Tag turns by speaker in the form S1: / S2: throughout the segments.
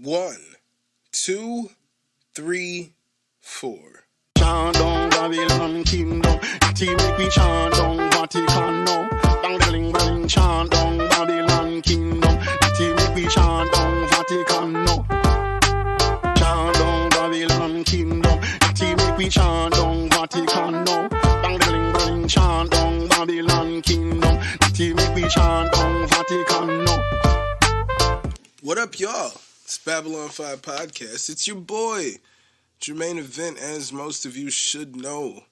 S1: 1, 2, 3, 4.
S2: Chant down Babylon kingdom, that make we chant down Vatican now. Bang bang bang, chant down Babylon kingdom, that make we chant down Vatican now. Chant down Babylon kingdom, that make we chant down Vatican now. Bang bang bang, chant down Babylon kingdom, that make we chant down Vatican now.
S1: What up, y'all? It's Babylon 5 Podcast. It's your boy, Jermaine Event, as most of you should know,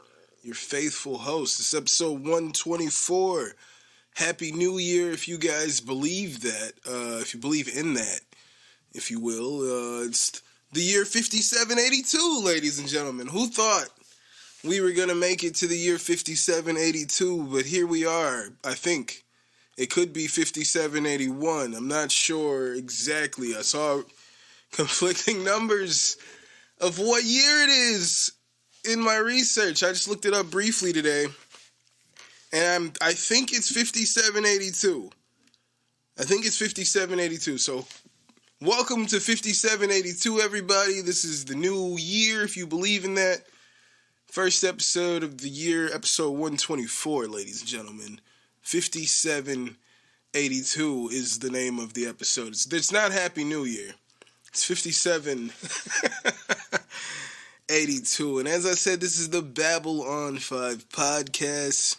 S1: your faithful host. It's episode 124. Happy New Year, if you guys believe that, if you believe in that, if you will. It's the year 5782, ladies and gentlemen. Who thought we were going to make it to the year 5782? But here we are. I think it could be 5781. I'm not sure exactly. I saw conflicting numbers of what year it is in my research. I just looked it up briefly today, and I think it's 5782. I think it's 5782. So, welcome to 5782, everybody. This is the new year, if you believe in that. First episode of the year, episode 124, ladies and gentlemen. 5782 is the name of the episode. It's not Happy New Year. It's 5782. And as I said, this is the Babble on 5 podcast.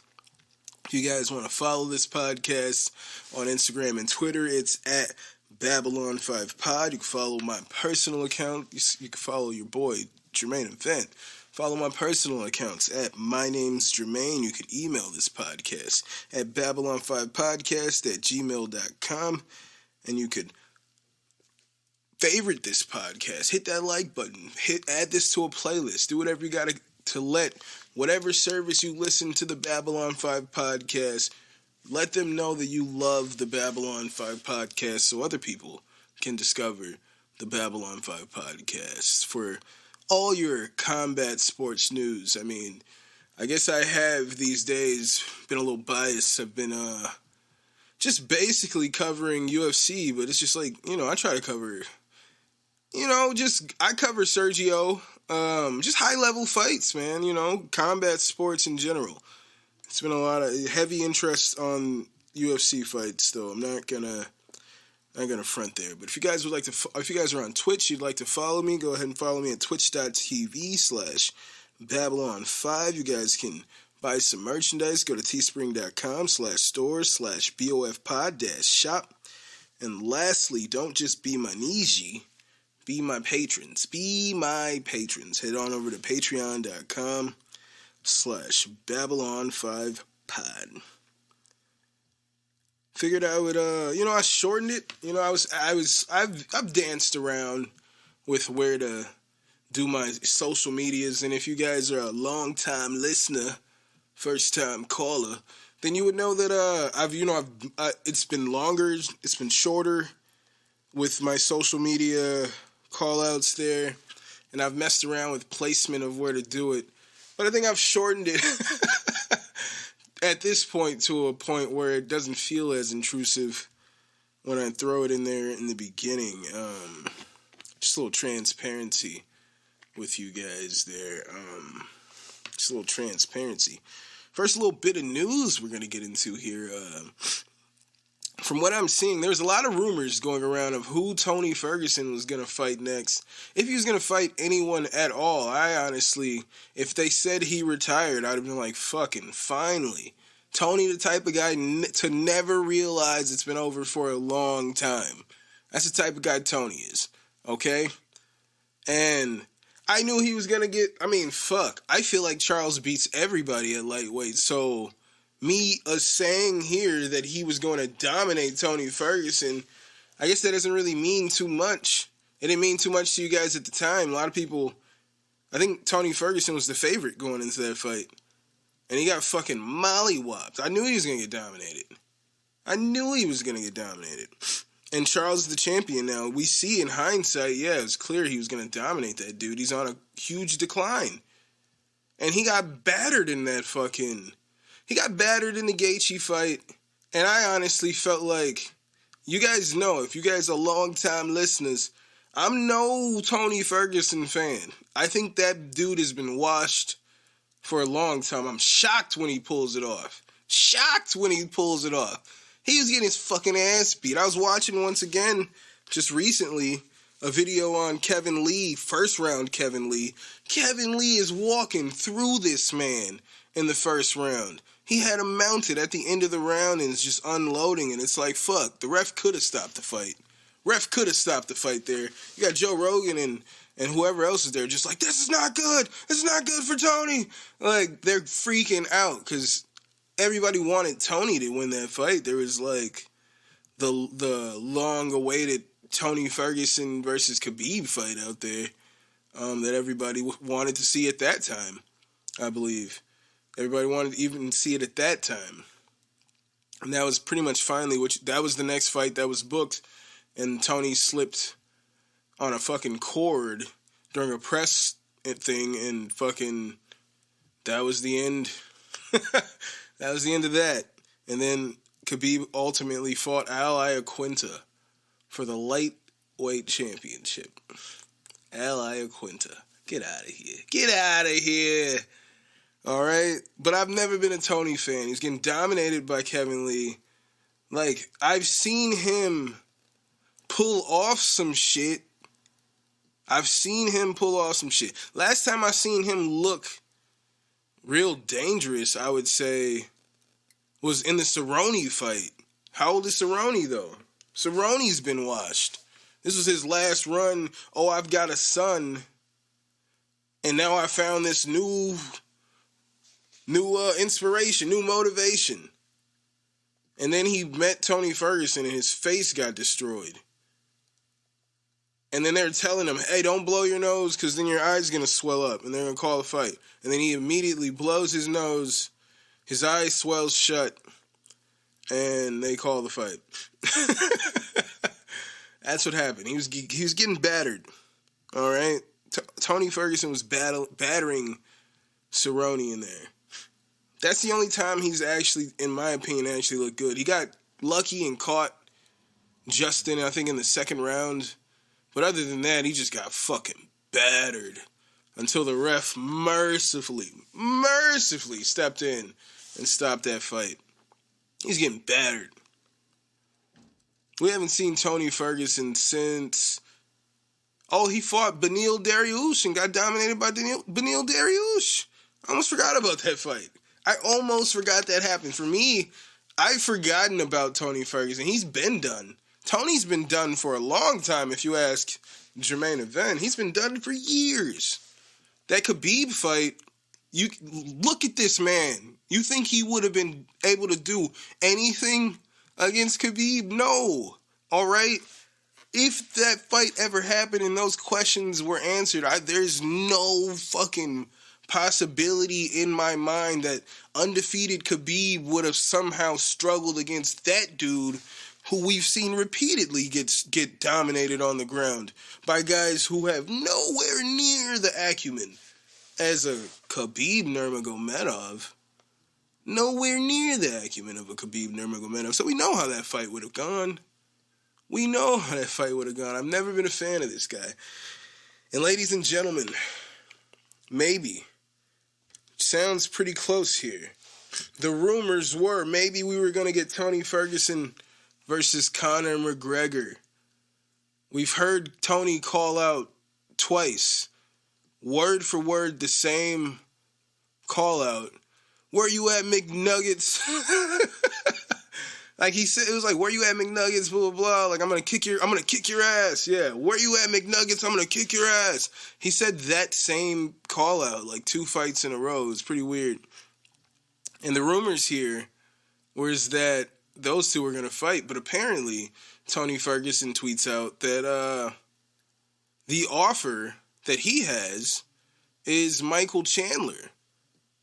S1: If you guys want to follow this podcast on Instagram and Twitter, it's at Babylon5Pod. You can follow my personal account. You can follow your boy, Jermaine Event. Follow my personal accounts at My Name's Jermaine. You can email this podcast at Babylon5podcast@gmail.com. And you could favorite this podcast. Hit that like button. Add this to a playlist. Do whatever you got to let whatever service you listen to the Babylon 5 podcast, let them know that you love the Babylon 5 podcast so other people can discover the Babylon 5 podcast for all your combat sports news. I mean, I guess I have these days been a little biased. I've been just basically covering UFC, but it's just like, I try to cover, I cover Sergio, just high-level fights, man, combat sports in general. It's been a lot of heavy interest on UFC fights, though. I'm not gonna front there. But if you guys if you guys are on Twitch, you'd like to follow me, go ahead and follow me at twitch.tv/Babylon5. You guys can buy some merchandise. Go to teespring.com/store/BOFpod-shop. And lastly, don't just be my Niji, be my patrons. Be my patrons. Head on over to patreon.com/Babylon5pod. Figured I would, I shortened it. I've danced around with where to do my social medias, and if you guys are a long-time listener, first-time caller, then you would know that it's been longer, it's been shorter with my social media call-outs there, and I've messed around with placement of where to do it, but I think I've shortened it at this point to a point where it doesn't feel as intrusive when I throw it in there in the beginning. Just a little transparency with you guys there. Just a little transparency. First, a little bit of news we're going to get into here. From what I'm seeing, there's a lot of rumors going around of who Tony Ferguson was going to fight next. If he was going to fight anyone at all, I honestly, if they said he retired, I'd have been like, fucking finally. Tony, the type of guy to never realize it's been over for a long time. That's the type of guy Tony is, okay? And I knew he was going to get, I feel like Charles beats everybody at lightweight, so me saying here that he was going to dominate Tony Ferguson, I guess that doesn't really mean too much. It didn't mean too much to you guys at the time. A lot of people, I think Tony Ferguson was the favorite going into that fight. And he got fucking mollywopped. I knew he was going to get dominated. And Charles is the champion now. We see in hindsight, it's clear he was going to dominate that dude. He's on a huge decline. And he got battered in that He got battered in the Gaethje fight, and I honestly felt like, you guys know, if you guys are long-time listeners, I'm no Tony Ferguson fan. I think that dude has been washed for a long time. I'm shocked when he pulls it off. Shocked when he pulls it off. He was getting his fucking ass beat. I was watching once again, just recently, a video on Kevin Lee, first round Kevin Lee. Kevin Lee is walking through this man in the first round. He had him mounted at the end of the round and is just unloading, and it's like, fuck, the ref could have stopped the fight. Ref could have stopped the fight there. You got Joe Rogan and whoever else is there just like, this is not good. This is not good for Tony. Like, they're freaking out because everybody wanted Tony to win that fight. There was like the long-awaited Tony Ferguson versus Khabib fight out there that everybody wanted to see at that time, I believe. Everybody wanted to even see it at that time. And that was pretty much finally, that was the next fight that was booked. And Tony slipped on a fucking cord during a press thing, and fucking, that was the end. That was the end of that. And then Khabib ultimately fought Al Iaquinta for the lightweight championship. Al Iaquinta. Get out of here. Get out of here. All right? But I've never been a Tony fan. He's getting dominated by Kevin Lee. Like, I've seen him pull off some shit. Last time I seen him look real dangerous, I would say, was in the Cerrone fight. How old is Cerrone, though? Cerrone's been washed. This was his last run. Oh, I've got a son. And now I found this new inspiration, new motivation. And then he met Tony Ferguson and his face got destroyed. And then they're telling him, hey, don't blow your nose because then your eye's going to swell up and they're going to call a fight. And then he immediately blows his nose, his eye swells shut, and they call the fight. That's what happened. He was getting battered, all right? Tony Ferguson was battering Cerrone in there. That's the only time he's actually, in my opinion, actually looked good. He got lucky and caught Justin, I think, in the second round. But other than that, he just got fucking battered until the ref mercifully stepped in and stopped that fight. He's getting battered. We haven't seen Tony Ferguson since... Oh, he fought Beneil Dariush and got dominated by Beneil Dariush. I almost forgot about that fight. I almost forgot that happened. For me, I've forgotten about Tony Ferguson. He's been done. Tony's been done for a long time, if you ask Jermaine Event. He's been done for years. That Khabib fight, you look at this man. You think he would have been able to do anything against Khabib? No. All right? If that fight ever happened and those questions were answered, there's no fucking possibility in my mind that undefeated Khabib would have somehow struggled against that dude who we've seen repeatedly get dominated on the ground by guys who have nowhere near the acumen as a Khabib Nurmagomedov. Nowhere near the acumen of a Khabib Nurmagomedov. So we know how that fight would have gone. I've never been a fan of this guy. And ladies and gentlemen, maybe, sounds pretty close here. The rumors were maybe we were going to get Tony Ferguson versus Conor McGregor. We've heard Tony call out twice, word for word, the same call out. Where you at, McNuggets? Like he said, it was like, where you at, McNuggets? Blah blah blah. Like I'm gonna kick your ass. Yeah, where you at, McNuggets? I'm gonna kick your ass. He said that same call out like 2 fights in a row. It was pretty weird. And the rumors here was that those two were going to fight, but apparently Tony Ferguson tweets out that the offer that he has is Michael Chandler,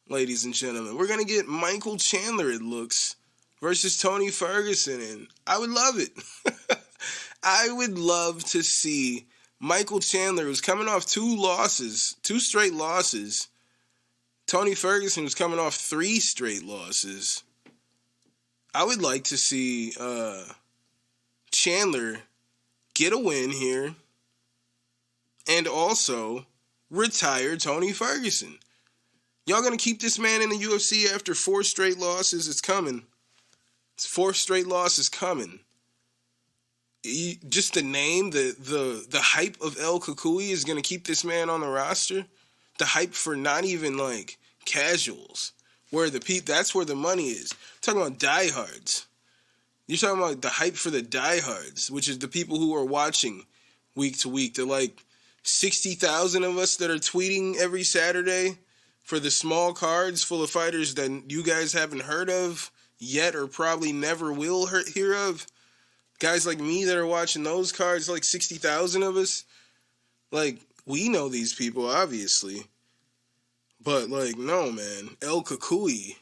S1: ladies and gentlemen. We're going to get Michael Chandler, it looks, versus Tony Ferguson, and I would love it. I would love to see Michael Chandler, who's coming off 2 straight losses. Tony Ferguson was coming off 3 straight losses. I would like to see Chandler get a win here and also retire Tony Ferguson. Y'all gonna keep this man in the UFC after 4 straight losses? It's coming. 4 straight losses coming. Just the name, the hype of El Kukui is gonna keep this man on the roster. The hype for not even like casuals, where that's where the money is. I'm talking about diehards. You're talking about the hype for the diehards, which is the people who are watching week to week. They're like 60,000 of us that are tweeting every Saturday for the small cards full of fighters that you guys haven't heard of yet or probably never will hear of. Guys like me that are watching those cards, like 60,000 of us. Like, we know these people, obviously. But, like, no, man. El Kukui,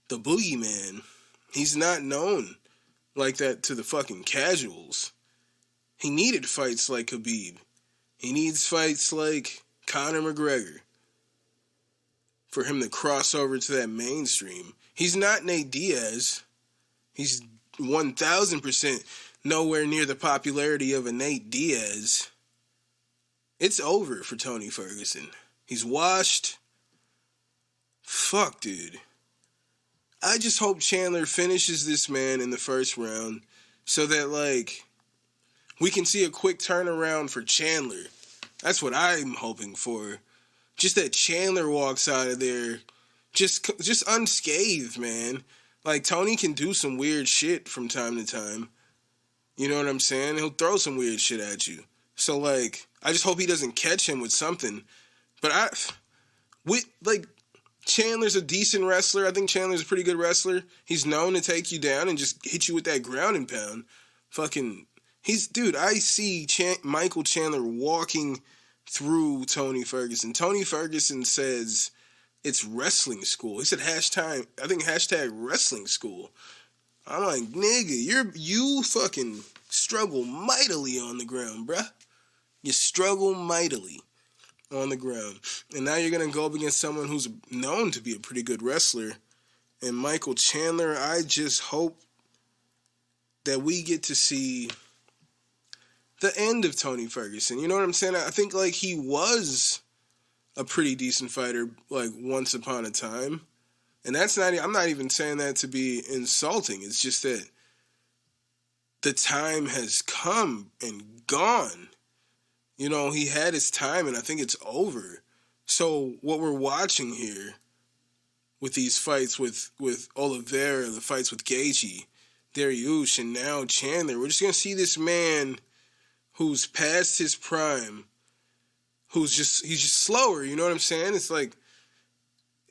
S1: the boogeyman, he's not known like that to the fucking casuals. He needed fights like Khabib. He needs fights like Conor McGregor for him to cross over to that mainstream. He's not Nate Diaz. He's 1,000% nowhere near the popularity of a Nate Diaz. It's over for Tony Ferguson. He's washed. Fuck, dude. I just hope Chandler finishes this man in the first round so that, like, we can see a quick turnaround for Chandler. That's what I'm hoping for. Just that Chandler walks out of there just unscathed, man. Like, Tony can do some weird shit from time to time. You know what I'm saying? He'll throw some weird shit at you. So, like, I just hope he doesn't catch him with something. But Chandler's a decent wrestler. I think Chandler's a pretty good wrestler. He's known to take you down and just hit you with that ground and pound. I see Michael Chandler walking through Tony Ferguson. Tony Ferguson says it's wrestling school. He said hashtag wrestling school. I'm like, nigga, you fucking struggle mightily on the ground, bruh. You struggle mightily on the ground. And now you're going to go up against someone who's known to be a pretty good wrestler. And Michael Chandler, I just hope that we get to see the end of Tony Ferguson. You know what I'm saying? I think, like, he was a pretty decent fighter, like, once upon a time. And I'm not even saying that to be insulting. It's just that the time has come and gone. You know, he had his time, and I think it's over. So what we're watching here with these fights with Oliveira, the fights with Gaethje, Dariush, and now Chandler, we're just going to see this man who's past his prime, he's just slower, you know what I'm saying? It's like,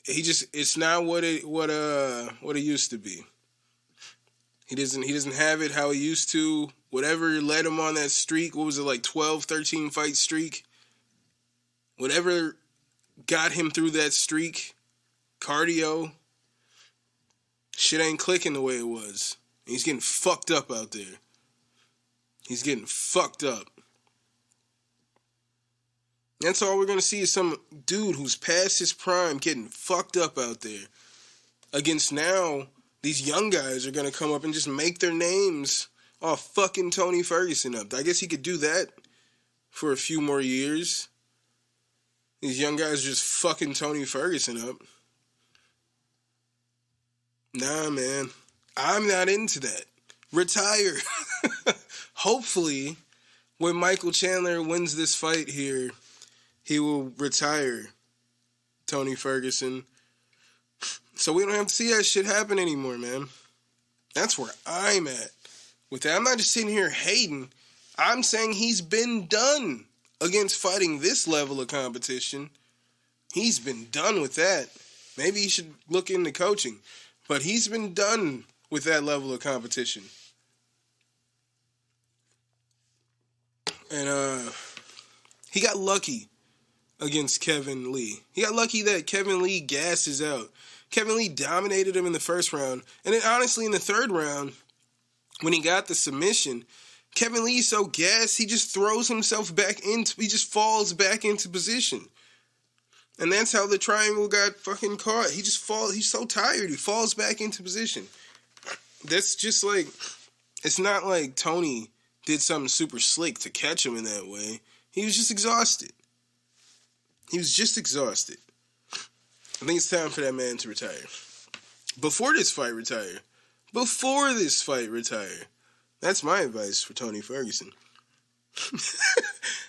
S1: it's not what it used to be. He doesn't have it how he used to. Whatever led him on that streak, what was it, like 12, 13 fight streak? Whatever got him through that streak, cardio, shit ain't clicking the way it was. He's getting fucked up out there. He's getting fucked up. That's all we're going to see is some dude who's past his prime getting fucked up out there. Against now, these young guys are going to come up and just make their names off fucking Tony Ferguson up. I guess he could do that for a few more years. These young guys are just fucking Tony Ferguson up. Nah, man. I'm not into that. Retire. Hopefully, when Michael Chandler wins this fight here, he will retire Tony Ferguson. So we don't have to see that shit happen anymore, man. That's where I'm at with that. I'm not just sitting here hating. I'm saying he's been done against fighting this level of competition. He's been done with that. Maybe he should look into coaching. But he's been done with that level of competition. And he got lucky against Kevin Lee. He got lucky that Kevin Lee gasses out. Kevin Lee dominated him in the first round. And then honestly in the third round, when he got the submission, Kevin Lee's so gassed, he just throws himself back into, he just falls back into position. And that's how the triangle got fucking caught. He just falls, he's so tired, he falls back into position. That's just like, it's not like Tony did something super slick to catch him in that way. He was just exhausted. He was just exhausted. I think it's time for that man to retire. Before this fight, retire. That's my advice for Tony Ferguson.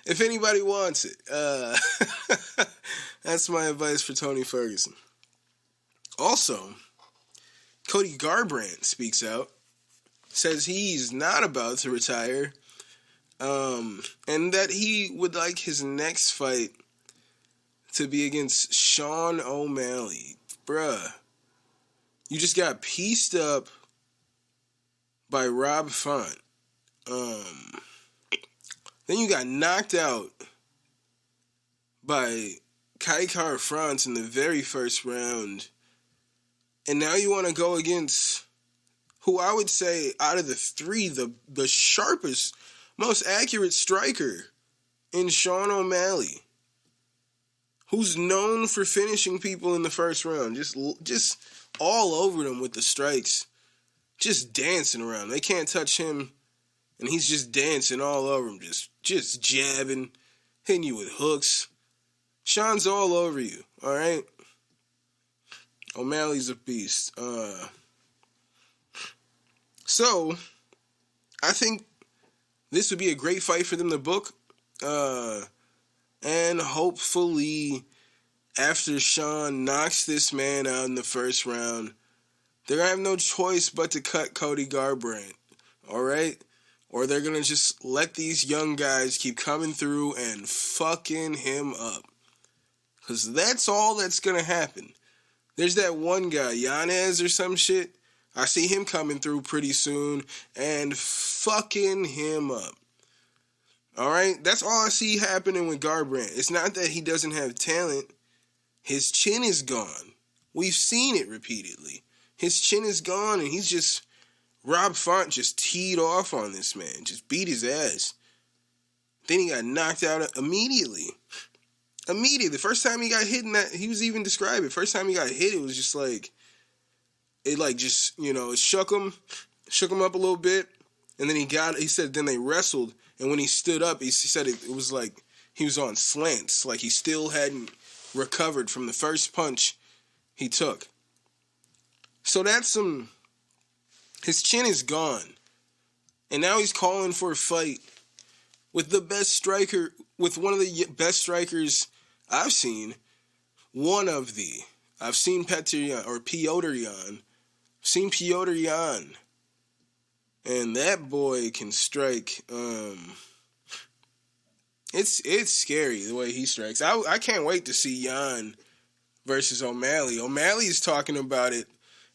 S1: If anybody wants it. That's my advice for Tony Ferguson. Also, Cody Garbrandt speaks out. Says he's not about to retire. And that he would like his next fight to be against Sean O'Malley. Bruh. You just got pieced up by Rob Font. Then you got knocked out by Kai Kara-France in the very first round. And now you want to go against who I would say out of the three, the sharpest, most accurate striker in Sean O'Malley, who's known for finishing people in the first round, just all over them with the strikes, just dancing around. They can't touch him, and he's just dancing all over them, just jabbing, hitting you with hooks. Sean's all over you, all right? O'Malley's a beast. So, I think this would be a great fight for them to book. And hopefully, after Sean knocks this man out in the first round, they're going to have no choice but to cut Cody Garbrandt, all right? Or they're going to just let these young guys keep coming through and fucking him up. Because that's all that's going to happen. There's that one guy, Yanez or some shit. I see him coming through pretty soon and fucking him up. All right? That's all I see happening with Garbrandt. It's not that he doesn't have talent. His chin is gone. We've seen it repeatedly. His chin is gone, and he's just... Rob Font just teed off on this man. Just beat his ass. Then he got knocked out immediately. Immediately. The first time he got hit in that... He was even described it. First time he got hit, it was just like... It like just, it shook him up a little bit. And then he said, then they wrestled. And when he stood up, he said it was like he was on slants. Like he still hadn't recovered from the first punch he took. So that's his chin is gone. And now he's calling for a fight with the best striker, with one of the best strikers I've seen. I've seen Petr Yan. I've seen Petr Yan. And that boy can strike. It's scary the way he strikes. I can't wait to see Yan versus O'Malley. O'Malley's talking about it,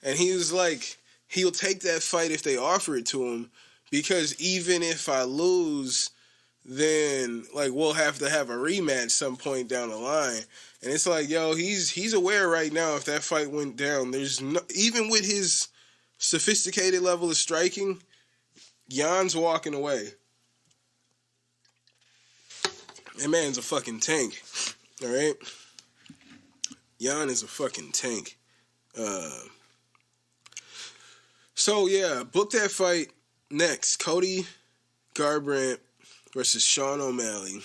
S1: and he was like, he'll take that fight if they offer it to him, because even if I lose, then like we'll have to have a rematch some point down the line. And it's like, yo, he's aware right now if that fight went down, there's no, even with his sophisticated level of striking, Jan's walking away. That man's a fucking tank. Alright? Jan is a fucking tank. So yeah, book that fight next. Cody Garbrandt versus Sean O'Malley.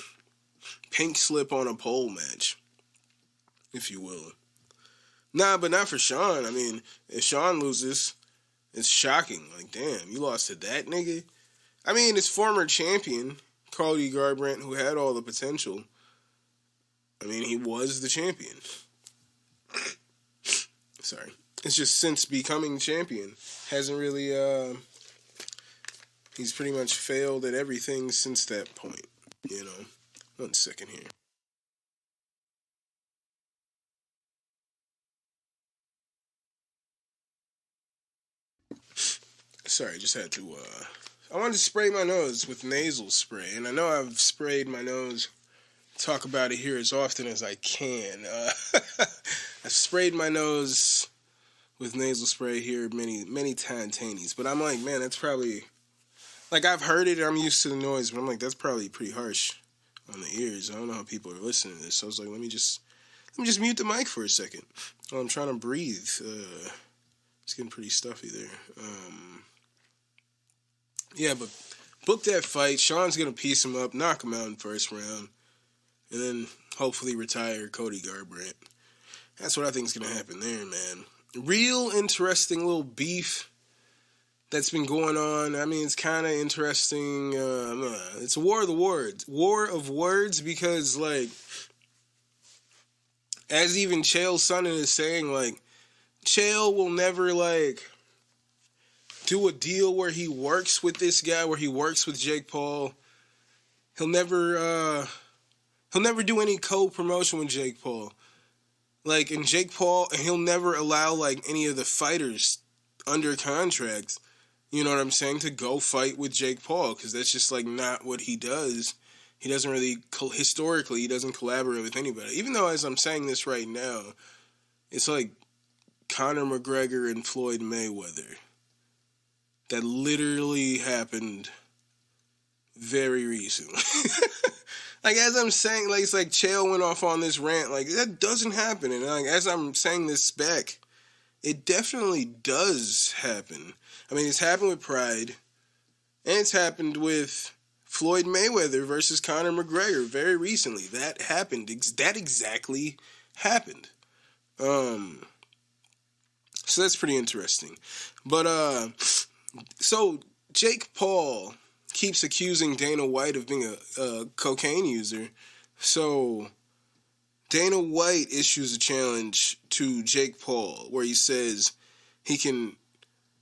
S1: Pink slip on a pole match, if you will. Nah, but not for Sean. I mean, if Sean loses, it's shocking. Like, damn, you lost to that nigga? I mean, his former champion, Cody Garbrandt, who had all the potential. I mean, he was the champion. Sorry. It's just since becoming champion, hasn't really, he's pretty much failed at everything since that point, 1 second here. Sorry, just had to, I wanted to spray my nose with nasal spray, and I know I've sprayed my nose, talk about it here as often as I can. I've sprayed my nose with nasal spray here many times, but I'm like, man, that's probably, like, I've heard it, I'm used to the noise, but I'm like, that's probably pretty harsh on the ears. I don't know how people are listening to this, so I was like, let me just mute the mic for a second while I'm trying to breathe. It's getting pretty stuffy there. Yeah, but book that fight. Sean's going to piece him up, knock him out in the first round. and then hopefully retire Cody Garbrandt. That's what I think is going to happen there, man. Real interesting little beef that's been going on. I mean, it's kind of interesting. It's a war of the words. War of words because, like, as even Chael's son is saying, like, Chael will never, like, do a deal where he works with this guy, where he works with Jake Paul. He'll never do any co-promotion with Jake Paul. Like, and Jake Paul, and he'll never allow, like, any of the fighters under contract, you know what I'm saying, to go fight with Jake Paul, because that's just, like, not what he does. He doesn't really, historically, he doesn't collaborate with anybody. Even though, as I'm saying this right now, it's like Conor McGregor and Floyd Mayweather. That literally happened very recently. Like, as I'm saying, like, it's like Chael went off on this rant. Like, that doesn't happen. And, like, as I'm saying this back, it definitely does happen. I mean, it's happened with Pride. And it's happened with Floyd Mayweather versus Conor McGregor very recently. That happened. That exactly happened. So that's pretty interesting. But, so Jake Paul keeps accusing Dana White of being a cocaine user. So Dana White issues a challenge to Jake Paul where he says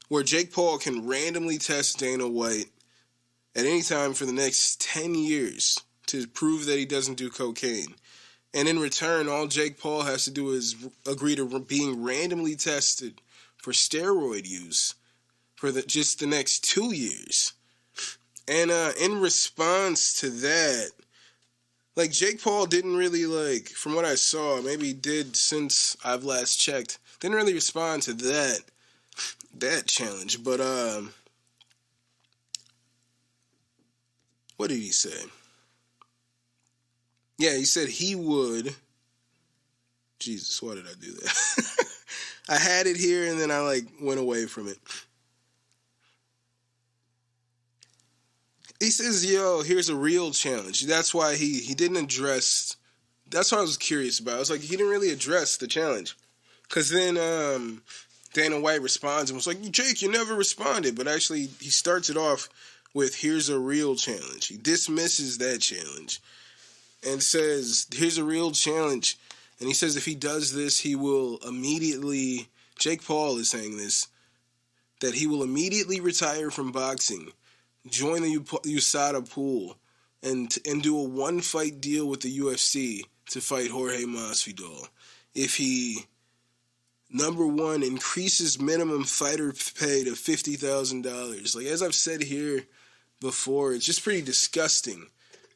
S1: where Jake Paul can randomly test Dana White at any time for the next 10 years to prove that he doesn't do cocaine. And in return, all Jake Paul has to do is agree to being randomly tested for steroid use for just the next 2 years. And in response to that, like, Jake Paul didn't really, like, from what I saw, maybe he did since I've last checked, didn't really respond to that challenge. But, what did he say? Yeah, he said he would. Jesus, why did I do that? I had it here and then I, like, went away from it. He says, yo, here's a real challenge. That's why he didn't address... That's what I was curious about. I was like, he didn't really address the challenge. Because then Dana White responds and was like, Jake, you never responded. But actually, he starts it off with, here's a real challenge. He dismisses that challenge and says, here's a real challenge. And he says if he does this, he will immediately... Jake Paul is saying this, that he will immediately retire from boxing, join the USADA pool, and do a one-fight deal with the UFC to fight Jorge Masvidal. If he, number one, increases minimum fighter pay to $50,000. Like, as I've said here before, it's just pretty disgusting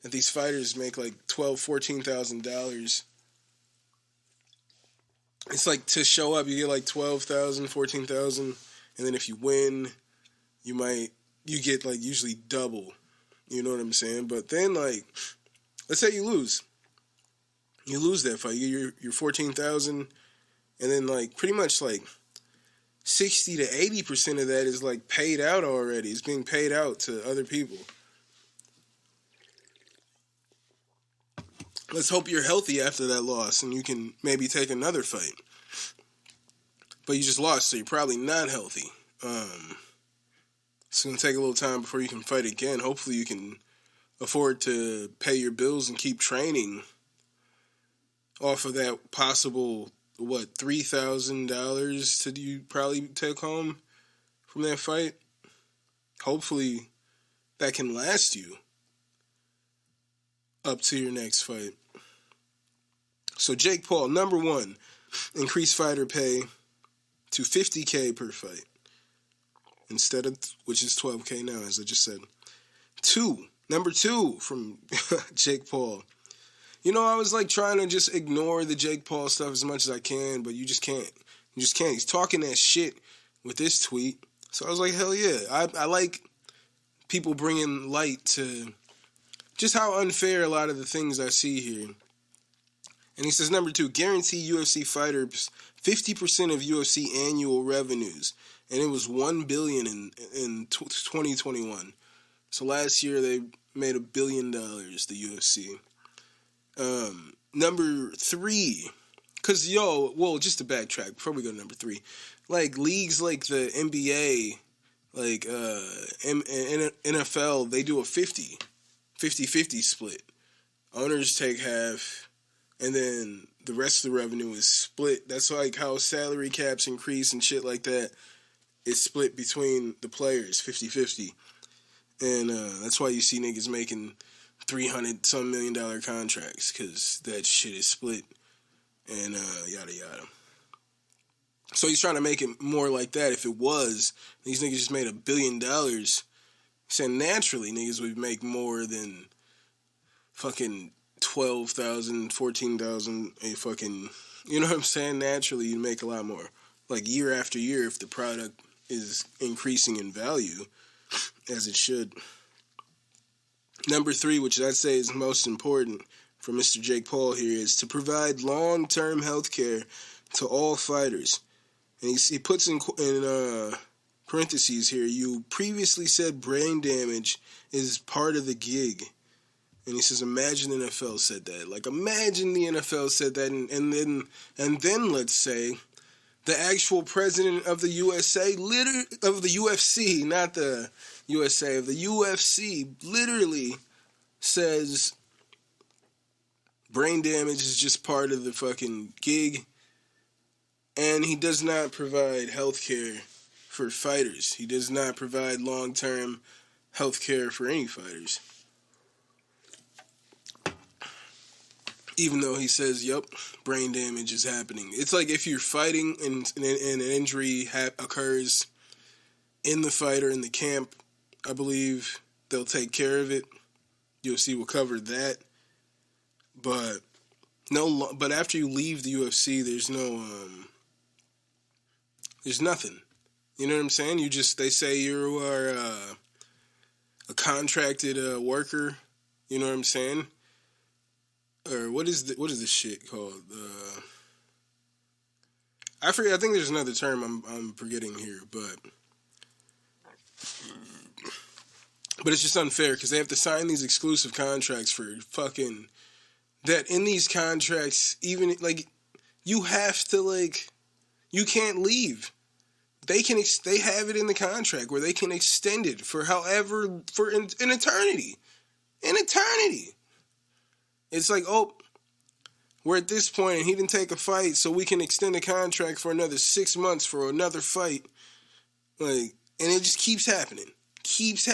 S1: that these fighters make like $12,000, $14,000. It's like, to show up, you get like $12,000, $14,000, and then if you win, you get, like, usually double. You know what I'm saying? But then, like, let's say you lose. You lose that fight. You get your $14,000, and then, like, pretty much, like, 60 to 80% of that is, like, paid out already. It's being paid out to other people. Let's hope you're healthy after that loss, and you can maybe take another fight. But you just lost, so you're probably not healthy. It's going to take a little time before you can fight again. Hopefully you can afford to pay your bills and keep training off of that possible, $3,000 to you probably take home from that fight. Hopefully that can last you up to your next fight. So Jake Paul, number one, increase fighter pay to $50K per fight. Instead of, which is $12K now, as I just said. Number two from Jake Paul. You know, I was like trying to just ignore the Jake Paul stuff as much as I can, but you just can't. You just can't. He's talking that shit with this tweet. So I was like, hell yeah. I like people bringing light to just how unfair a lot of the things I see here. And he says, number two, guarantee UFC fighters 50% of UFC annual revenues. And it was $1 billion in 2021. So last year they made $1 billion, the UFC. Number 3, because just to backtrack before we go to number 3, like leagues like the NBA, like NFL, they do a 50-50 split. Owners take half, and then the rest of the revenue is split. That's like how salary caps increase and shit like that. It's split between the players, 50-50. And that's why you see niggas making $300-some million contracts, because that shit is split. And yada yada. So he's trying to make it more like that. If it was, these niggas just made $1 billion. He said naturally niggas would make more than fucking 12,000, 14,000 a fucking, you know what I'm saying? Naturally you'd make a lot more. Like year after year, if the product is increasing in value, as it should. Number 3, which I'd say is most important for Mr. Jake Paul here, is to provide long-term health care to all fighters. And he puts in parentheses here, you previously said brain damage is part of the gig. And he says, imagine the NFL said that. Like, imagine the NFL said that, and then let's say the actual president of the USA, of the UFC, not the USA, of the UFC, literally says brain damage is just part of the fucking gig, and he does not provide health care for fighters. He does not provide long-term health care for any fighters. Even though he says, yep, brain damage is happening. It's like if you're fighting and an injury occurs in the fight or in the camp, I believe they'll take care of it. UFC will cover that. But after you leave the UFC, there's nothing. You know what I'm saying? They say you are a contracted worker. You know what I'm saying? Or what is this shit called? I forget. I think there's another term I'm forgetting here, but it's just unfair because they have to sign these exclusive contracts for fucking that. In these contracts, even like you have to you can't leave. They have it in the contract where they can extend it for an eternity. An eternity. It's like, oh, we're at this point and he didn't take a fight, so we can extend the contract for another 6 months for another fight. And it just keeps happening. Keeps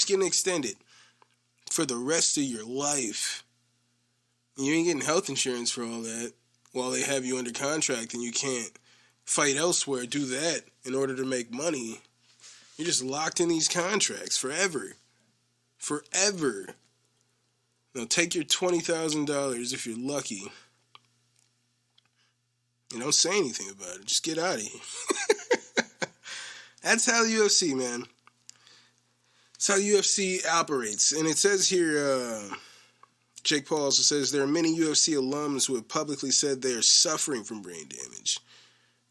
S1: getting extended for the rest of your life. And you ain't getting health insurance for all that while they have you under contract and you can't fight elsewhere, do that in order to make money. You're just locked in these contracts forever. Forever. Now take your $20,000 if you're lucky. And don't say anything about it. Just get out of here. That's how the UFC, man. That's how the UFC operates. And it says here, Jake Paul also says, there are many UFC alums who have publicly said they are suffering from brain damage.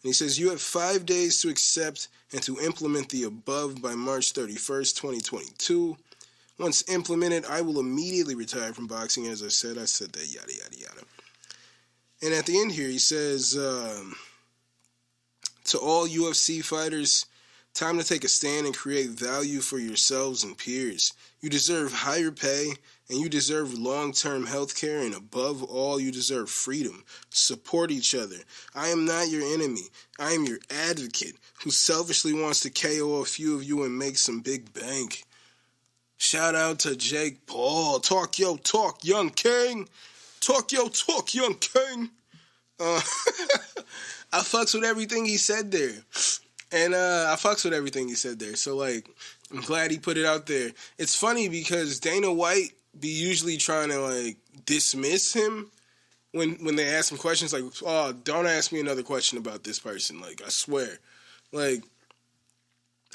S1: And he says, you have 5 days to accept and to implement the above by March 31st, 2022. Once implemented, I will immediately retire from boxing. As I said that, yada, yada, yada. And at the end here, he says, to all UFC fighters, time to take a stand and create value for yourselves and peers. You deserve higher pay, and you deserve long-term health care, and above all, you deserve freedom. Support each other. I am not your enemy. I am your advocate who selfishly wants to KO a few of you and make some big bank. Shout out to Jake Paul. Talk your talk, young king. Talk your talk, young king. I fucks with everything he said there. And So, I'm glad he put it out there. It's funny because Dana White be usually trying to, dismiss him when they ask him questions. Like, oh, don't ask me another question about this person. I swear.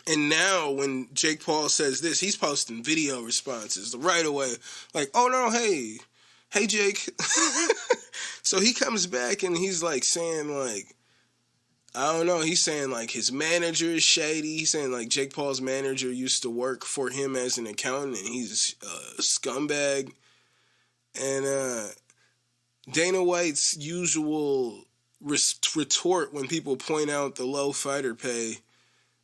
S1: And now when Jake Paul says this, he's posting video responses right away. Oh no, hey Jake. So he comes back and he's saying I don't know, he's saying his manager is shady. He's saying Jake Paul's manager used to work for him as an accountant and he's a scumbag. And Dana White's usual retort when people point out the low fighter pay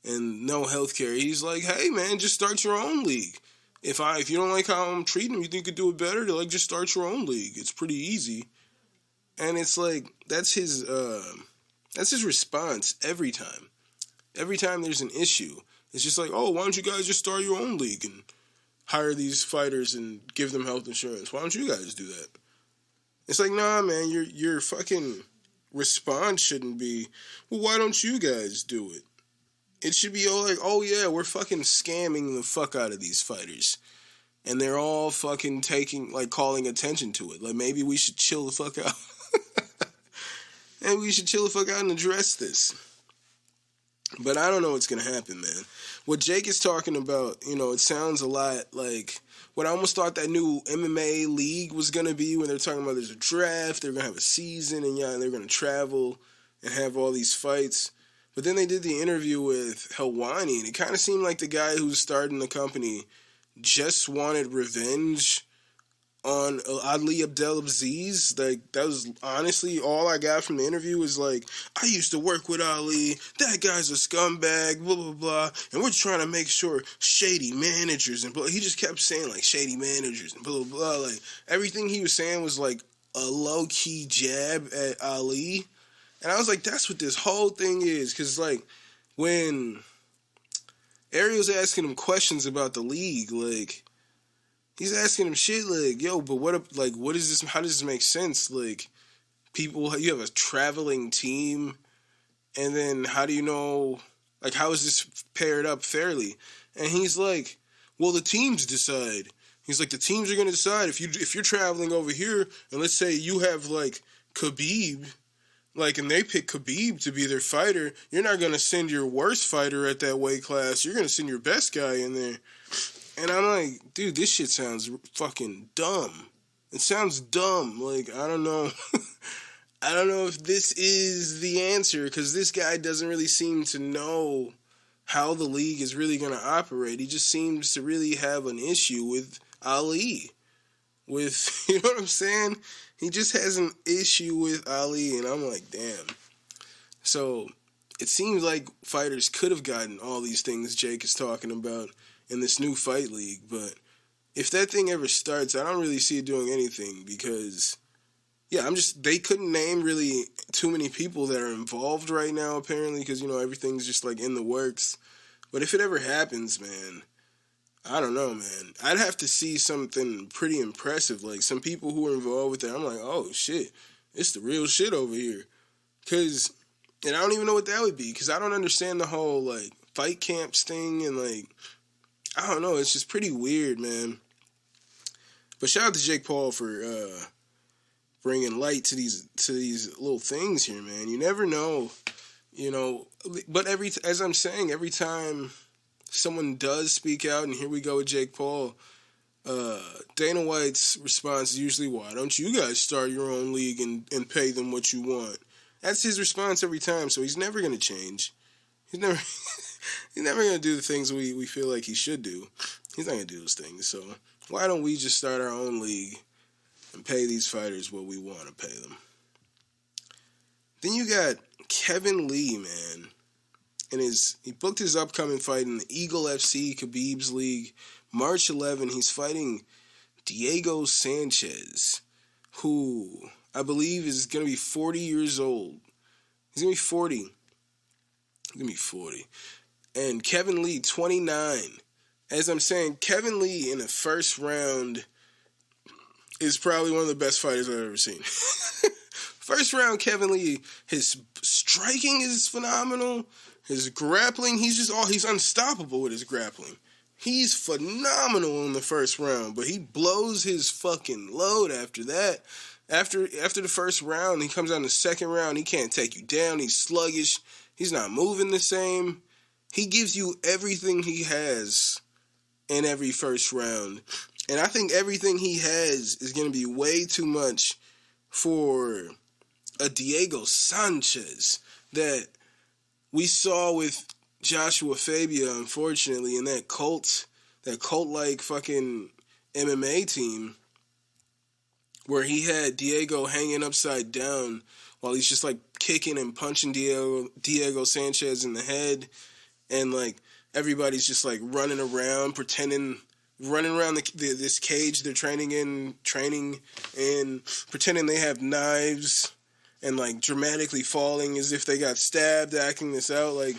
S1: and no healthcare. He's like, "Hey man, just start your own league. If you don't like how I'm treating them, you think you could do it better? Like, just start your own league. It's pretty easy." And it's like that's his response every time. Every time there's an issue, it's just like, "Oh, why don't you guys just start your own league and hire these fighters and give them health insurance? Why don't you guys do that?" It's like, nah, man, your fucking response shouldn't be, "Well, why don't you guys do it?" It should be all like, "Oh yeah, we're fucking scamming the fuck out of these fighters. And they're all fucking calling attention to it. Like, maybe we should chill the fuck out." Maybe we should chill the fuck out and address this. But I don't know what's going to happen, man. What Jake is talking about, it sounds a lot like what I almost thought that new MMA league was going to be when they're talking about there's a draft, they're going to have a season, and they're going to travel and have all these fights. But then they did the interview with Helwani, and it kind of seemed like the guy who's starting the company just wanted revenge on Ali Abdelaziz. Like, that was honestly all I got from the interview was like, "I used to work with Ali, that guy's a scumbag, blah, blah, blah, and we're trying to make sure shady managers," and blah. He just kept saying, like, shady managers and blah, blah, blah. Like, everything he was saying was like a low-key jab at Ali. And I was like, that's what this whole thing is. Because, like, when Ariel's asking him questions about the league, like, he's asking him shit like, "Yo, but what is this? How does this make sense? Like, you have a traveling team, and then how do you know, like, how is this paired up fairly?" And he's like, "Well, the teams decide." He's like, "The teams are going to decide if you're traveling over here, and let's say you have, like, Khabib, like, and they pick Khabib to be their fighter, you're not going to send your worst fighter at that weight class. You're going to send your best guy in there." And I'm like, dude, this shit sounds fucking dumb. It sounds dumb. Like, I don't know. I don't know if this is the answer, because this guy doesn't really seem to know how the league is really going to operate. He just seems to really have an issue with Ali. You know what I'm saying? He just has an issue with Ali, and I'm like, damn. So it seems like fighters could have gotten all these things Jake is talking about in this new fight league, but if that thing ever starts, I don't really see it doing anything because, they couldn't name really too many people that are involved right now, apparently, because, everything's just, like, in the works. But if it ever happens, man, I don't know, man. I'd have to see something pretty impressive, like some people who are involved with it. I'm like, oh, shit, it's the real shit over here. And I don't even know what that would be, because I don't understand the whole, like, fight camps thing, and, like, I don't know, it's just pretty weird, man. But shout out to Jake Paul for bringing light to these little things here, man. You never know, But as I'm saying, every time someone does speak out, and here we go with Jake Paul, Dana White's response is usually, "Why don't you guys start your own league and pay them what you want?" That's his response every time, so he's never going to change. He's never going to do the things we feel like he should do. He's not going to do those things. So why don't we just start our own league and pay these fighters what we want to pay them? Then you got Kevin Lee, man. And he booked his upcoming fight in the Eagle FC Khabib's League. March 11, he's fighting Diego Sanches, who I believe is going to be 40 years old. He's going to be 40. He's going to be 40. And Kevin Lee, 29. As I'm saying, Kevin Lee in the first round is probably one of the best fighters I've ever seen. First round, Kevin Lee, his striking is phenomenal. His grappling, he's unstoppable with his grappling. He's phenomenal in the first round, but he blows his fucking load after that. After the first round, he comes out in the second round, he can't take you down. He's sluggish. He's not moving the same. He gives you everything he has in every first round. And I think everything he has is going to be way too much for a Diego Sanches that we saw with Joshua Fabia, unfortunately, in that cult-like fucking MMA team, where he had Diego hanging upside down while he's just like kicking and punching Diego Sanches in the head, and like everybody's just like running around this cage they're training in, pretending they have knives, and like dramatically falling as if they got stabbed, acting this out like.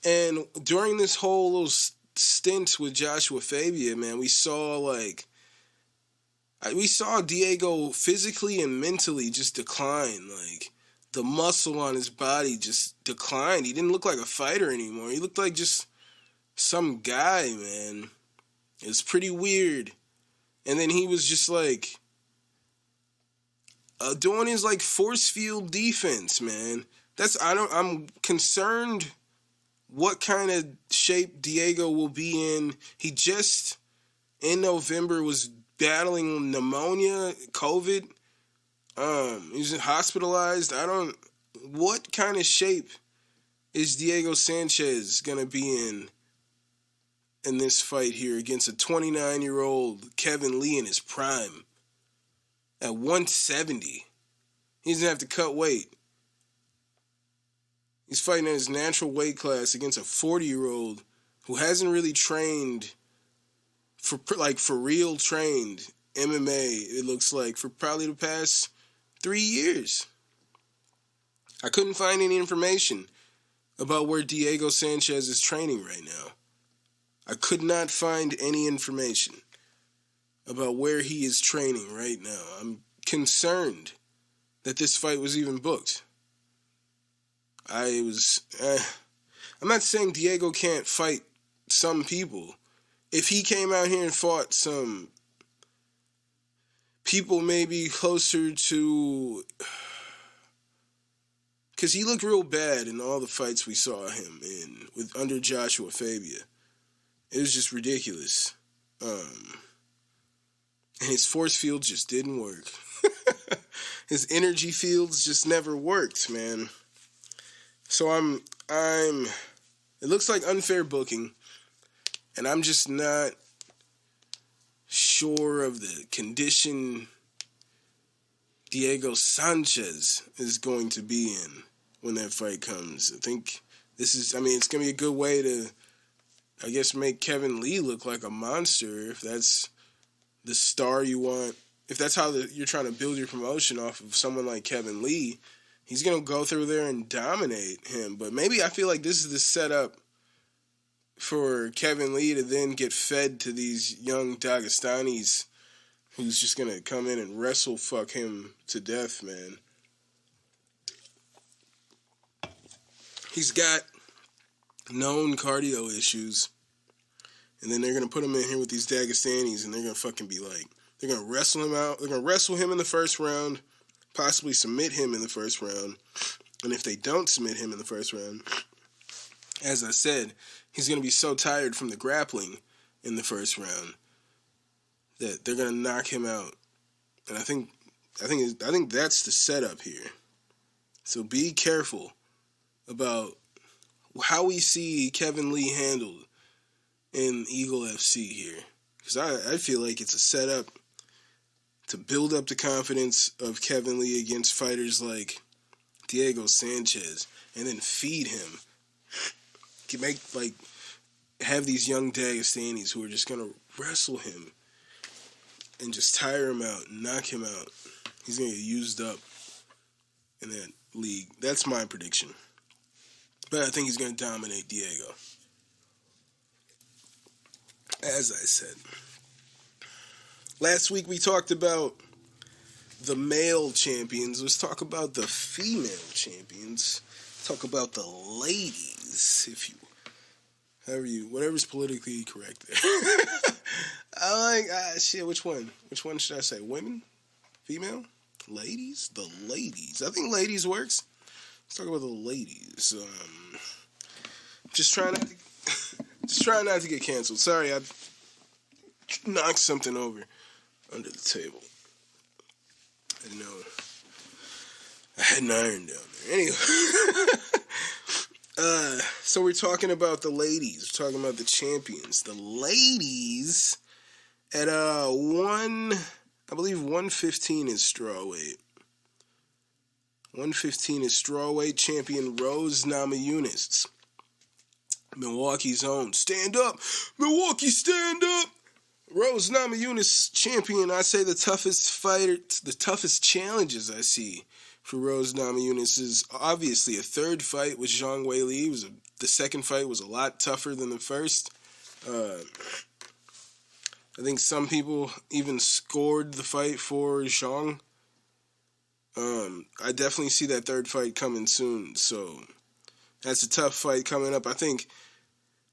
S1: And during this whole little stint with Joshua Fabia, man, we saw Diego physically and mentally just decline. Like, the muscle on his body just declined. He didn't look like a fighter anymore. He looked like just some guy, man. It was pretty weird. And then he was just like doing his like force field defense, man. I'm concerned what kind of shape Diego will be in. He just in November was battling pneumonia, COVID. He was hospitalized. What kind of shape is Diego Sanches gonna be in this fight here against a 29-year-old Kevin Lee in his prime at 170? He's gonna have to cut weight. He's fighting in his natural weight class against a 40-year-old who hasn't really trained for real trained MMA, it looks like, for probably the past 3 years. I couldn't find any information about where Diego Sanches is training right now. I could not find any information about where he is training right now. I'm concerned that this fight was even booked. I'm not saying Diego can't fight some people. If he came out here and fought some people maybe closer to... Because he looked real bad in all the fights we saw him in under Joshua Fabia. It was just ridiculous. And his force field just didn't work. His energy fields just never worked, man. So it looks like unfair booking, and I'm just not sure of the condition Diego Sanches is going to be in when that fight comes. I think it's going to be a good way to, I guess, make Kevin Lee look like a monster, if that's the star you want. If that's how you're trying to build your promotion off of someone like Kevin Lee, he's going to go through there and dominate him. But maybe I feel like this is the setup for Kevin Lee to then get fed to these young Dagestanis who's just going to come in and wrestle fuck him to death, man. He's got known cardio issues. And then they're going to put him in here with these Dagestanis, and they're going to fucking be like, they're going to wrestle him out. They're going to wrestle him in the first round, possibly submit him in the first round. And if they don't submit him in the first round, as I said, he's going to be so tired from the grappling in the first round that they're going to knock him out. And I think that's the setup here. So be careful about how we see Kevin Lee handled in Eagle FC here. Because I feel like it's a setup to build up the confidence of Kevin Lee against fighters like Diego Sanches, and then feed him. Have these young Dagestanis who are just going to wrestle him and just tire him out, knock him out. He's going to get used up in that league. That's my prediction. But I think he's going to dominate Diego. As I said. Last week we talked about the male champions. Let's talk about the female champions. Talk about the ladies, whatever's politically correct there. Which one? Which one should I say? Women? Female? Ladies? The ladies. I think ladies works. Let's talk about the ladies. Just trying not to get canceled. Sorry, I knocked something over under the table. I didn't know I had an iron down there. Anyway. So we're talking about the ladies. We're talking about the champions. The ladies at I believe 115 is strawweight. 115 is strawweight. Champion Rose Namajunas. Milwaukee's own. Stand up. Milwaukee, stand up. Rose Namajunas champion. I say the toughest fighter, the toughest challenges I see for Rose Namajunas is obviously a third fight with Zhang Weili. The second fight was a lot tougher than the first. I think some people even scored the fight for Zhang. I definitely see that third fight coming soon. So that's a tough fight coming up. I think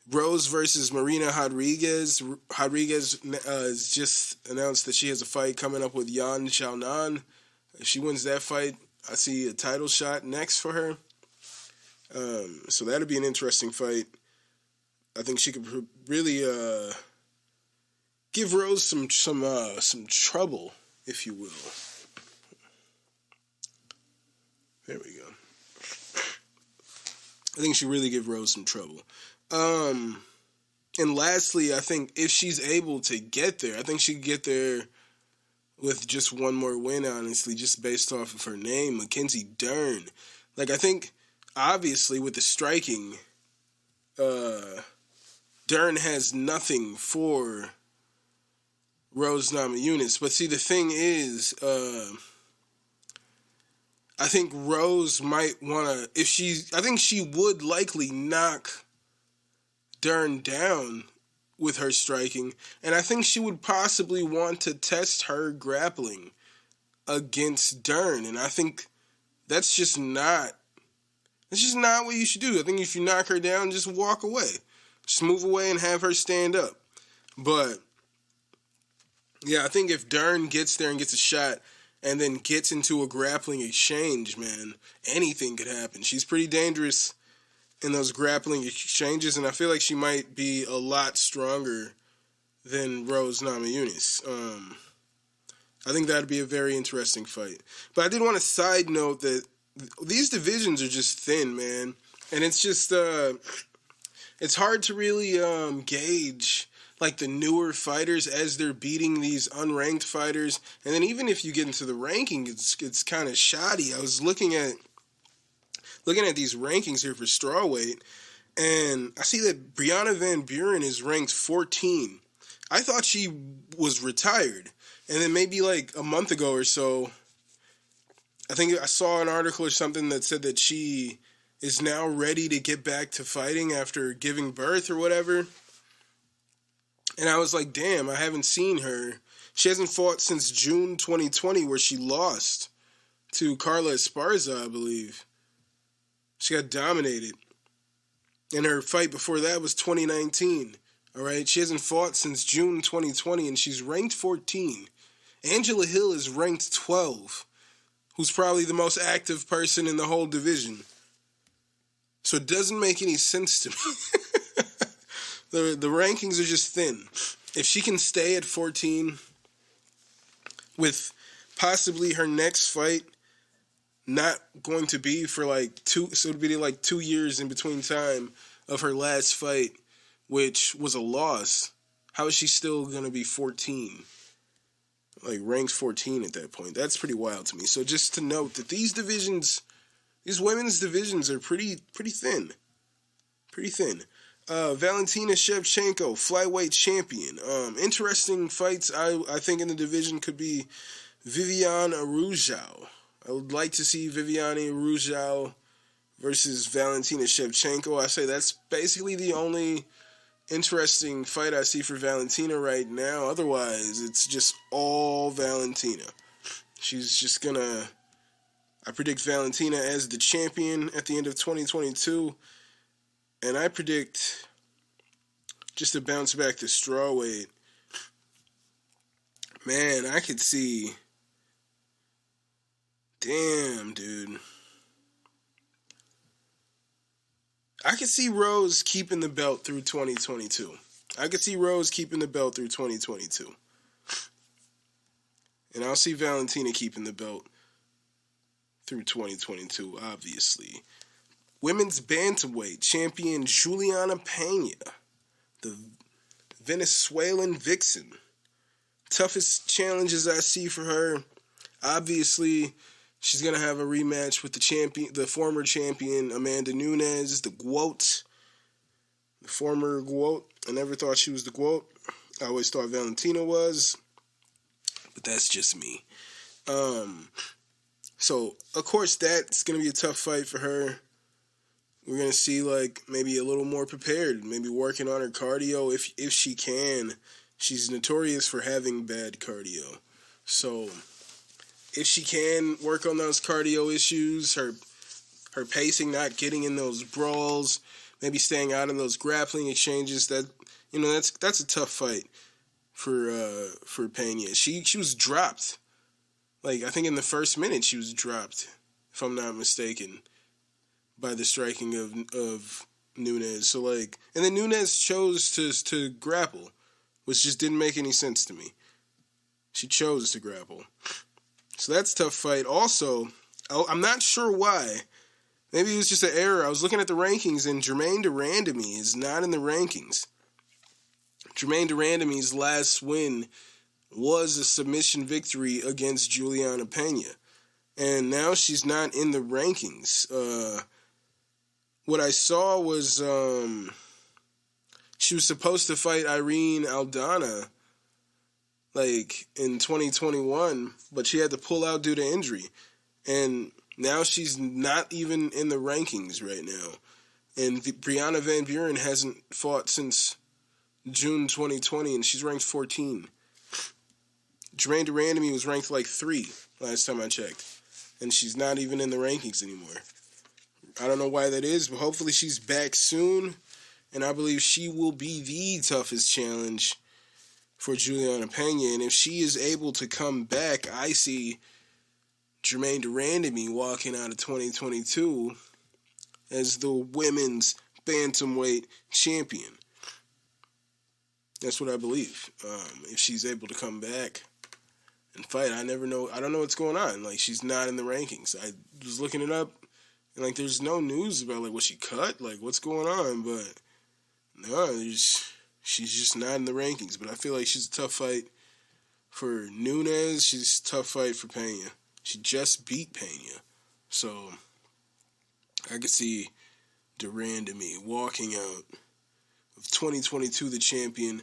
S1: Rose versus Marina Rodriguez. Rodriguez has just announced that she has a fight coming up with Yan Xiaonan. If she wins that fight, I see a title shot next for her. So that'll be an interesting fight. I think she could really give Rose some trouble, if you will. There we go. I think she really give Rose some trouble. And lastly, I think if she's able to get there, I think she could get there with just one more win, honestly, just based off of her name, Mackenzie Dern. Like, I think, obviously, with the striking, Dern has nothing for Rose Namajunas. But see, the thing is, I think Rose might want to, I think she would likely knock Dern down with her striking, and I think she would possibly want to test her grappling against Dern, and I think that's just not what you should do. I think if you knock her down, just walk away. Just move away and have her stand up. But, yeah, I think if Dern gets there and gets a shot and then gets into a grappling exchange, man, anything could happen. She's pretty dangerous in those grappling exchanges, and I feel like she might be a lot stronger than Rose Namajunas. I think that'd be a very interesting fight. But I did want to side note that these divisions are just thin, man. And it's just, it's hard to really gauge, like, the newer fighters as they're beating these unranked fighters. And then even if you get into the ranking, it's kind of shoddy. I was looking at these rankings here for strawweight, and I see that Brianna Van Buren is ranked 14. I thought she was retired. And then maybe like a month ago or so, I think I saw an article or something that said that she is now ready to get back to fighting after giving birth or whatever. And I was like, damn, I haven't seen her. She hasn't fought since June 2020, where she lost to Carla Esparza, I believe. She got dominated. And her fight before that was 2019. All right? She hasn't fought since June 2020, and she's ranked 14. Angela Hill is ranked 12, who's probably the most active person in the whole division. So it doesn't make any sense to me. The rankings are just thin. If she can stay at 14 with possibly her next fight not going to be for like 2 years in between time of her last fight, which was a loss, how is she still going to be 14? Like, ranked 14 at that point. That's pretty wild to me. So just to note that these women's divisions are pretty thin. Pretty thin. Valentina Shevchenko, flyweight champion. Interesting fights, I think, in the division could be Viviane Arujau. I would like to see Viviane Arujau versus Valentina Shevchenko. I say that's basically the only interesting fight I see for Valentina right now. Otherwise, it's just all Valentina. She's just gonna... I predict Valentina as the champion at the end of 2022. And I predict just to bounce back to strawweight. Man, I could see... Damn, dude. I could see Rose keeping the belt through 2022. And I'll see Valentina keeping the belt through 2022, obviously. Women's bantamweight champion Juliana Pena, the Venezuelan vixen, toughest challenges I see for her, obviously, she's going to have a rematch with the former champion, Amanda Nunes, the GWOAT. The former GWOAT. I never thought she was the GWOAT. I always thought Valentina was. But that's just me. So, of course, that's going to be a tough fight for her. We're going to see, maybe a little more prepared. Maybe working on her cardio if she can. She's notorious for having bad cardio. So, if she can work on those cardio issues, her pacing, not getting in those brawls, maybe staying out of those grappling exchanges, that's a tough fight for Pena. She was dropped. I think in the first minute she was dropped, if I'm not mistaken, by the striking of Nunes. So and then Nunes chose to grapple, which just didn't make any sense to me. She chose to grapple. So that's a tough fight. Also, I'm not sure why. Maybe it was just an error. I was looking at the rankings, and Jermaine Durandamy is not in the rankings. Jermaine Durandamy's last win was a submission victory against Juliana Pena. And now she's not in the rankings. What I saw was she was supposed to fight Irene Aldana in 2021, but she had to pull out due to injury. And now she's not even in the rankings right now. And Brianna Van Buren hasn't fought since June 2020, and she's ranked 14. Jermaine Durandamy was ranked 3 last time I checked. And she's not even in the rankings anymore. I don't know why that is, but hopefully she's back soon. And I believe she will be the toughest challenge for Juliana Pena. And if she is able to come back, I see Jermaine Durandamy walking out of 2022 as the women's bantamweight champion. That's what I believe. If she's able to come back and fight, I don't know what's going on. She's not in the rankings. I was looking it up, and there's no news about was she cut? What's going on? But no, she's just not in the rankings. But I feel like she's a tough fight for Nunes. She's a tough fight for Pena. She just beat Pena. So I could see Durandamy walking out of 2022 the champion.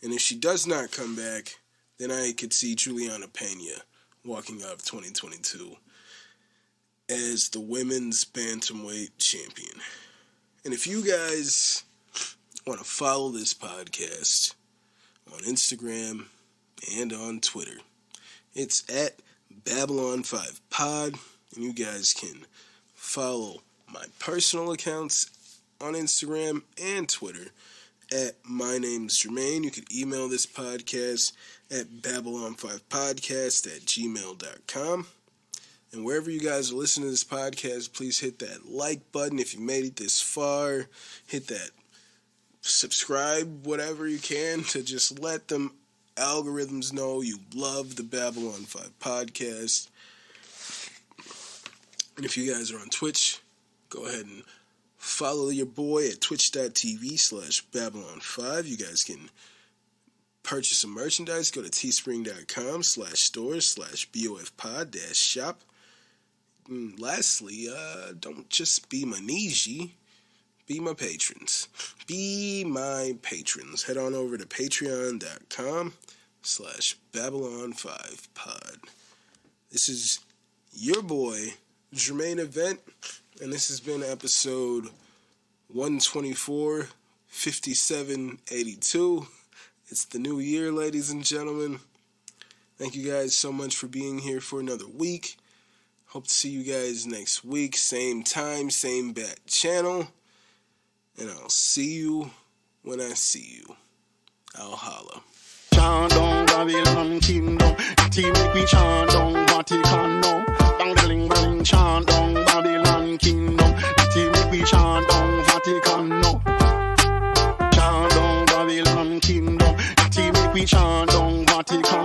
S1: And if she does not come back, then I could see Juliana Pena walking out of 2022 as the women's bantamweight champion. And if you guys want to follow this podcast on Instagram and on Twitter, it's at Babylon5Pod, and you guys can follow my personal accounts on Instagram and Twitter at My Name's Jermaine. You can email this podcast at babylon5podcast@gmail.com. And wherever you guys are listening to this podcast, please hit that like button if you made it this far. Hit that subscribe, whatever you can, to just let them algorithms know you love the Babylon 5 podcast. And if you guys are on Twitch, go ahead and follow your boy at twitch.tv/Babylon5. You guys can purchase some merchandise. Go to teespring.com/stores/BOFpod-shop. And lastly, don't just be my Niji, be my patrons. Be my patrons. Head on over to patreon.com/Babylon5pod. This is your boy, Jermaine Event, and this has been episode 124, 5782. It's the new year, ladies and gentlemen. Thank you guys so much for being here for another week. Hope to see you guys next week. Same time, same bat channel. And I'll see you when I see you. I'll holla.
S2: Chant down Babylon kingdom. Team make we chant down Vatican now. Bang bling bling chant down Babylon kingdom. Team make we chant down Vatican now. Chant down Babylon kingdom. Team make we chant down Vatican.